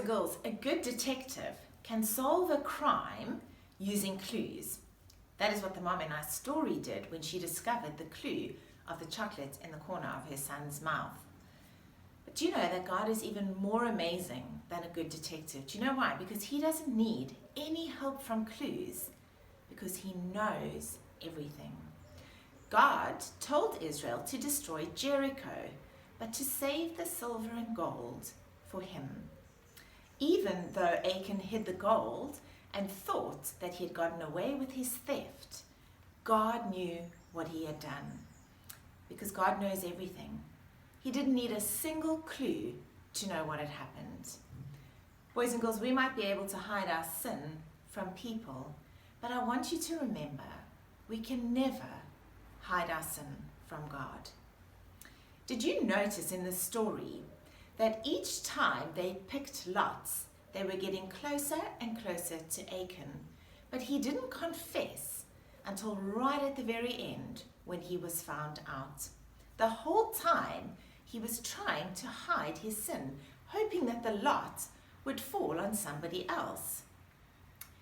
and girls, a good detective can solve a crime using clues. That is what the mom in our story did when she discovered the clue of the chocolate in the corner of her son's mouth. But do you know that God is even more amazing than a good detective? Do you know why? Because he doesn't need any help from clues, because he knows everything. God told Israel to destroy Jericho, but to save the silver and gold for him. Even though Achan hid the gold and thought that he had gotten away with his theft, God knew what he had done. Because God knows everything. He didn't need a single clue to know what had happened. Boys and girls, we might be able to hide our sin from people, but I want you to remember, we can never hide our sin from God. Did you notice in the story that each time they picked lots, they were getting closer and closer to Achan, but he didn't confess until right at the very end when he was found out. The whole time he was trying to hide his sin, hoping that the lot would fall on somebody else.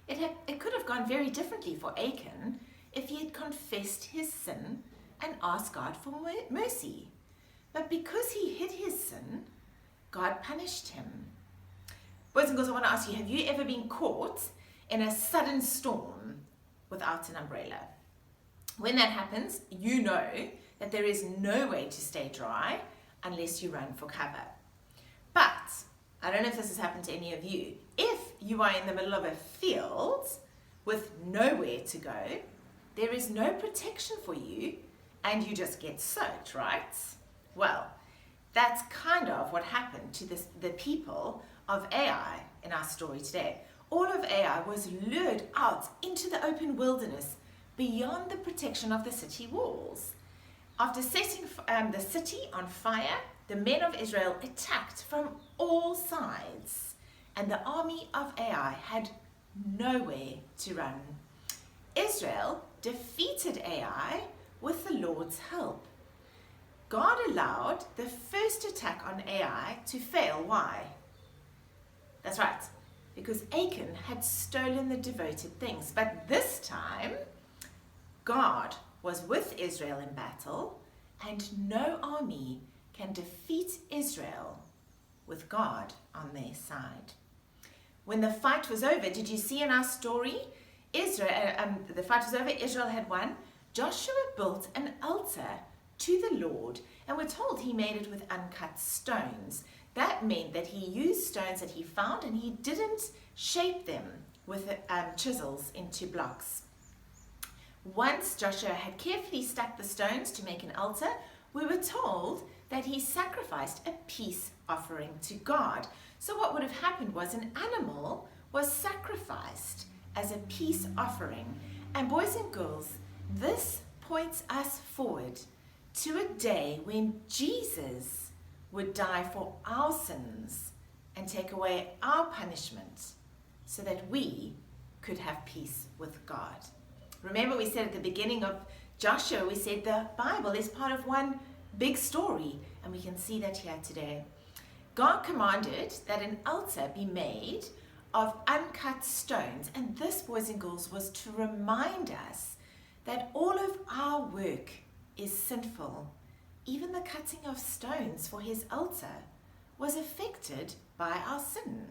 It could have gone very differently for Achan if he had confessed his sin and asked God for mercy. But because he hid his sin, God punished him. Boys and girls, I want to ask you, have you ever been caught in a sudden storm without an umbrella? When that happens, you know that there is no way to stay dry unless you run for cover. But I don't know if this has happened to any of you. If you are in the middle of a field with nowhere to go, there is no protection for you and you just get soaked, right? Well, that's kind of what happened to the people of Ai in our story today. All of Ai was lured out into the open wilderness beyond the protection of the city walls. After setting the city on fire, the men of Israel attacked from all sides, and the army of Ai had nowhere to run. Israel defeated Ai with the Lord's help. God allowed the first attack on Ai to fail. Why? That's right, because Achan had stolen the devoted things. But this time, God was with Israel in battle, and no army can defeat Israel with God on their side. When the fight was over, did you see in our story? The fight was over, Israel had won. Joshua built an altar to the Lord, and we're told he made it with uncut stones. That meant that he used stones that he found and he didn't shape them with chisels into blocks. Once Joshua had carefully stacked the stones to make an altar, we were told that he sacrificed a peace offering to God. So what would have happened was an animal was sacrificed as a peace offering. And boys and girls, this points us forward to a day when Jesus would die for our sins and take away our punishment so that we could have peace with God. Remember, we said at the beginning of Joshua, we said the Bible is part of one big story, and we can see that here today. God commanded that an altar be made of uncut stones, and this, boys and girls, was to remind us that all of our work is sinful. Even the cutting of stones for his altar was affected by our sin.